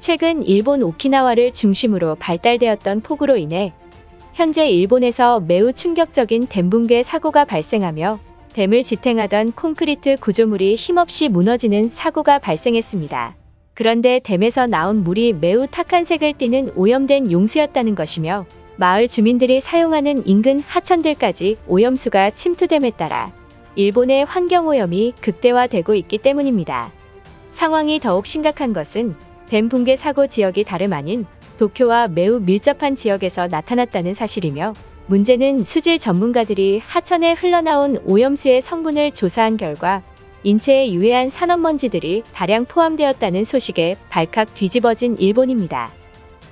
최근 일본 오키나와를 중심으로 발달되었던 폭우로 인해 현재 일본에서 매우 충격적인 댐 붕괴 사고가 발생하며 댐을 지탱하던 콘크리트 구조물이 힘없이 무너지는 사고가 발생했습니다. 그런데 댐에서 나온 물이 매우 탁한 색을 띠는 오염된 용수였다는 것이며 마을 주민들이 사용하는 인근 하천들까지 오염수가 침투됨에 따라 일본의 환경오염이 극대화되고 있기 때문입니다. 상황이 더욱 심각한 것은 댐 붕괴 사고 지역이 다름 아닌 도쿄와 매우 밀접한 지역에서 나타났다는 사실이며 문제는 수질 전문가들이 하천에 흘러나온 오염수의 성분을 조사한 결과 인체에 유해한 산업먼지들이 다량 포함되었다는 소식에 발칵 뒤집어진 일본입니다.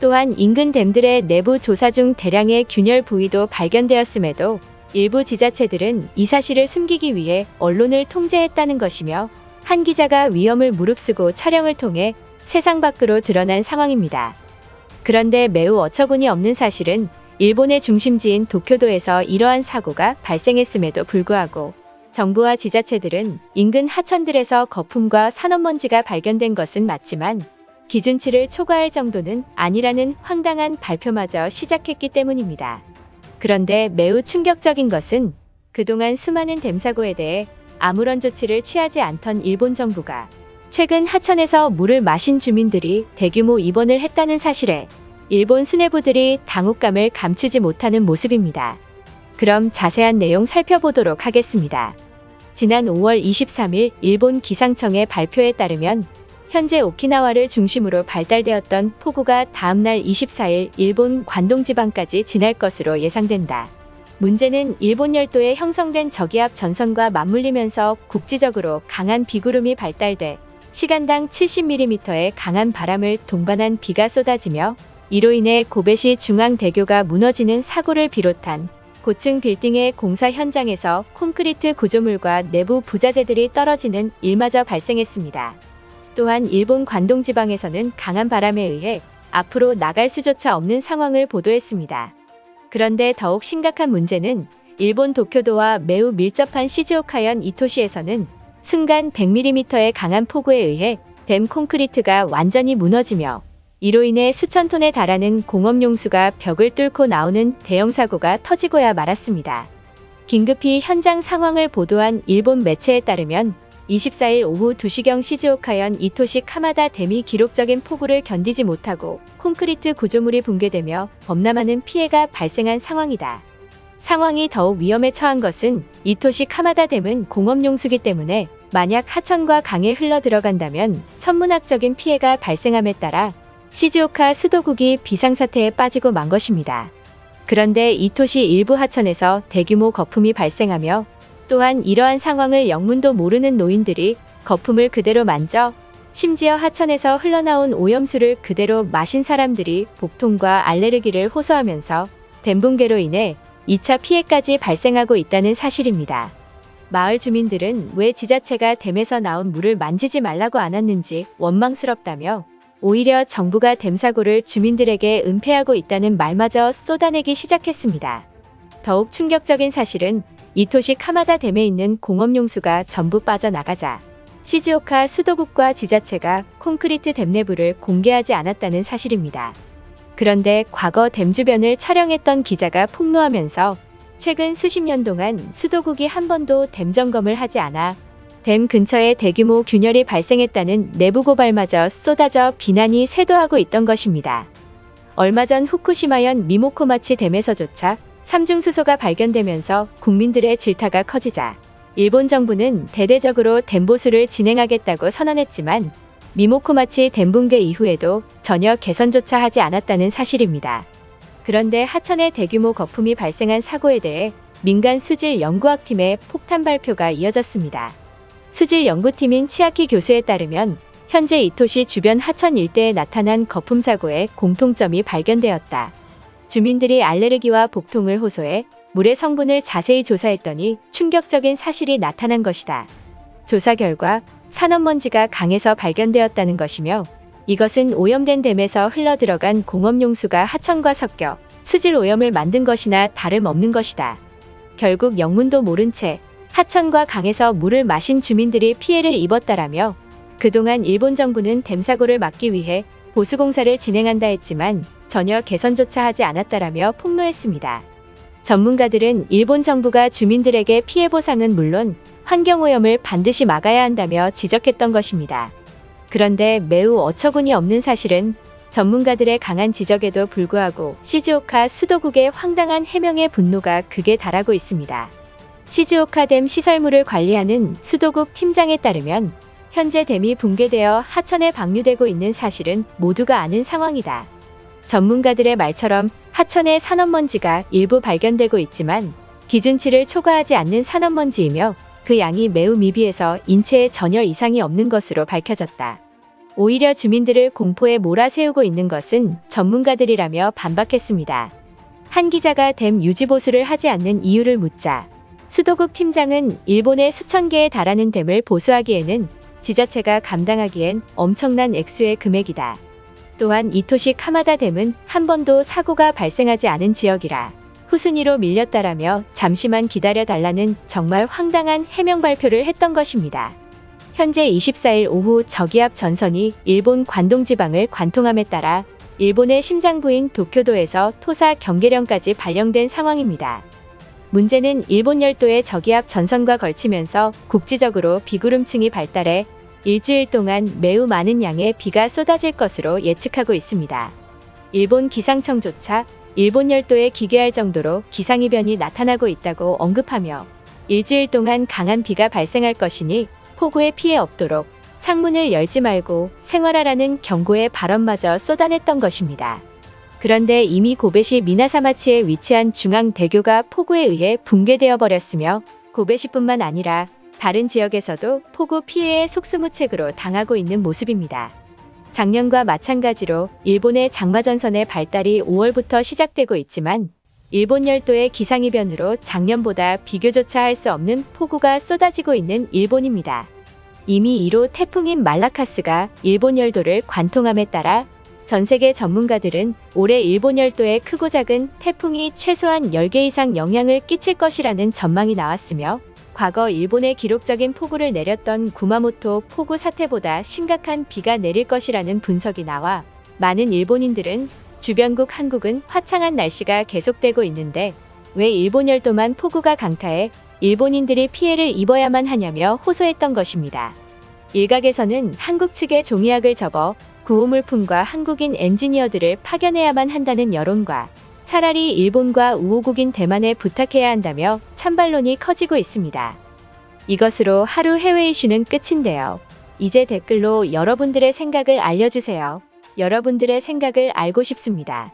또한 인근 댐들의 내부 조사 중 대량의 균열 부위도 발견되었음에도 일부 지자체들은 이 사실을 숨기기 위해 언론을 통제했다는 것이며 한 기자가 위험을 무릅쓰고 촬영을 통해 세상 밖으로 드러난 상황입니다. 그런데 매우 어처구니 없는 사실은 일본의 중심지인 도쿄도에서 이러한 사고가 발생했음에도 불구하고 정부와 지자체들은 인근 하천들에서 거품과 산업먼지가 발견된 것은 맞지만 기준치를 초과할 정도는 아니라는 황당한 발표마저 시작했기 때문입니다. 그런데 매우 충격적인 것은 그동안 수많은 댐 사고에 대해 아무런 조치를 취하지 않던 일본 정부가 최근 하천에서 물을 마신 주민들이 대규모 입원을 했다는 사실에 일본 수뇌부들이 당혹감을 감추지 못하는 모습입니다. 그럼 자세한 내용 살펴보도록 하겠습니다. 지난 5월 23일 일본 기상청의 발표에 따르면 현재 오키나와를 중심으로 발달되었던 폭우가 다음날 24일 일본 관동지방까지 지날 것으로 예상된다. 문제는 일본 열도에 형성된 저기압 전선과 맞물리면서 국지적으로 강한 비구름이 발달돼 시간당 70mm의 강한 바람을 동반한 비가 쏟아지며 이로 인해 고베시 중앙대교가 무너지는 사고를 비롯한 고층 빌딩의 공사 현장에서 콘크리트 구조물과 내부 부자재들이 떨어지는 일마저 발생했습니다. 또한 일본 관동지방에서는 강한 바람에 의해 앞으로 나갈 수조차 없는 상황을 보도했습니다. 그런데 더욱 심각한 문제는 일본 도쿄도와 매우 밀접한 시즈오카현 이토시에서는 순간 100mm의 강한 폭우에 의해 댐 콘크리트가 완전히 무너지며 이로 인해 수천 톤에 달하는 공업용수가 벽을 뚫고 나오는 대형 사고가 터지고야 말았습니다. 긴급히 현장 상황을 보도한 일본 매체에 따르면 24일 오후 2시경 시즈오카현 이토시 카마다 댐이 기록적인 폭우를 견디지 못하고 콘크리트 구조물이 붕괴되며 범람하는 피해가 발생한 상황이다. 상황이 더욱 위험에 처한 것은 이토시 카마다 댐은 공업용수기 때문에 만약 하천과 강에 흘러 들어간다면 천문학적인 피해가 발생함에 따라 시즈오카 수도국이 비상사태에 빠지고 만 것입니다. 그런데 이토시 일부 하천에서 대규모 거품이 발생하며 또한 이러한 상황을 영문도 모르는 노인들이 거품을 그대로 만져 심지어 하천에서 흘러나온 오염수를 그대로 마신 사람들이 복통과 알레르기를 호소하면서 댐 붕괴로 인해 2차 피해까지 발생하고 있다는 사실입니다. 마을 주민들은 왜 지자체가 댐에서 나온 물을 만지지 말라고 안 왔는지 원망스럽다며 오히려 정부가 댐 사고를 주민들에게 은폐하고 있다는 말마저 쏟아내기 시작했습니다. 더욱 충격적인 사실은 이토시 카마다 댐에 있는 공업용수가 전부 빠져나가자 시즈오카 수도국과 지자체가 콘크리트 댐 내부를 공개하지 않았다는 사실입니다. 그런데 과거 댐 주변을 촬영했던 기자가 폭로하면서 최근 수십 년 동안 수도국이 한 번도 댐 점검을 하지 않아 댐 근처에 대규모 균열이 발생했다는 내부 고발마저 쏟아져 비난이 쇄도하고 있던 것입니다. 얼마 전 후쿠시마현 미모코마치 댐에서조차 삼중수소가 발견되면서 국민들의 질타가 커지자 일본 정부는 대대적으로 댐 보수를 진행하겠다고 선언했지만 미모코마치 댐 붕괴 이후에도 전혀 개선조차 하지 않았다는 사실입니다. 그런데 하천에 대규모 거품이 발생한 사고에 대해 민간 수질 연구학팀의 폭탄 발표가 이어졌습니다. 수질 연구팀인 치아키 교수에 따르면 현재 이토시 주변 하천 일대에 나타난 거품 사고에 공통점이 발견되었다. 주민들이 알레르기와 복통을 호소해 물의 성분을 자세히 조사했더니 충격적인 사실이 나타난 것이다. 조사 결과 산업먼지가 강에서 발견되었다는 것이며 이것은 오염된 댐에서 흘러들어간 공업용수가 하천과 섞여 수질 오염을 만든 것이나 다름없는 것이다. 결국 영문도 모른 채 하천과 강에서 물을 마신 주민들이 피해를 입었다라며 그동안 일본 정부는 댐 사고를 막기 위해 보수공사를 진행한다 했지만 전혀 개선조차 하지 않았다라며 폭로했습니다. 전문가들은 일본 정부가 주민들에게 피해 보상은 물론 환경오염을 반드시 막아야 한다며 지적했던 것입니다. 그런데 매우 어처구니 없는 사실은 전문가들의 강한 지적에도 불구하고 시즈오카 수도국의 황당한 해명에 분노가 극에 달하고 있습니다. 시즈오카 댐 시설물을 관리하는 수도국 팀장에 따르면 현재 댐이 붕괴되어 하천에 방류되고 있는 사실은 모두가 아는 상황이다. 전문가들의 말처럼 하천에 산업먼지가 일부 발견되고 있지만 기준치를 초과하지 않는 산업먼지이며 그 양이 매우 미비해서 인체에 전혀 이상이 없는 것으로 밝혀졌다. 오히려 주민들을 공포에 몰아세우고 있는 것은 전문가들이라며 반박했습니다. 한 기자가 댐 유지보수를 하지 않는 이유를 묻자 수도국 팀장은 일본의 수천 개에 달하는 댐을 보수하기에는 지자체가 감당하기엔 엄청난 액수의 금액이다. 또한 이토시 카마다 댐은 한 번도 사고가 발생하지 않은 지역이라 후순위로 밀렸다라며 잠시만 기다려달라는 정말 황당한 해명 발표를 했던 것입니다. 현재 24일 오후 저기압 전선이 일본 관동지방을 관통함에 따라 일본의 심장부인 도쿄도에서 토사 경계령까지 발령된 상황입니다. 문제는 일본 열도의 저기압 전선과 걸치면서 국지적으로 비구름층이 발달해 일주일 동안 매우 많은 양의 비가 쏟아질 것으로 예측하고 있습니다. 일본 기상청조차 일본 열도에 기괴할 정도로 기상이변이 나타나고 있다고 언급하며 일주일 동안 강한 비가 발생할 것이니 폭우에 피해 없도록 창문을 열지 말고 생활하라는 경고의 발언마저 쏟아냈던 것입니다. 그런데 이미 고베시 미나사마치에 위치한 중앙대교가 폭우에 의해 붕괴되어 버렸으며 고베시뿐만 아니라 다른 지역에서도 폭우 피해의 속수무책으로 당하고 있는 모습입니다. 작년과 마찬가지로 일본의 장마전선의 발달이 5월부터 시작되고 있지만 일본 열도의 기상이변으로 작년보다 비교조차 할 수 없는 폭우가 쏟아지고 있는 일본입니다. 이미 1호 태풍인 말라카스가 일본 열도를 관통함에 따라 전 세계 전문가들은 올해 일본 열도에 크고 작은 태풍이 최소한 10개 이상 영향을 끼칠 것이라는 전망이 나왔으며 과거 일본에 기록적인 폭우를 내렸던 구마모토 폭우 사태보다 심각한 비가 내릴 것이라는 분석이 나와 많은 일본인들은 주변국 한국은 화창한 날씨가 계속되고 있는데 왜 일본 열도만 폭우가 강타해 일본인들이 피해를 입어야만 하냐며 호소했던 것입니다. 일각에서는 한국 측에 종이학을 접어 구호물품과 한국인 엔지니어들을 파견해야만 한다는 여론과 차라리 일본과 우호국인 대만에 부탁해야 한다며 찬반론이 커지고 있습니다. 이것으로 하루 해외 이슈는 끝인데요. 이제 댓글로 여러분들의 생각을 알려주세요. 여러분들의 생각을 알고 싶습니다.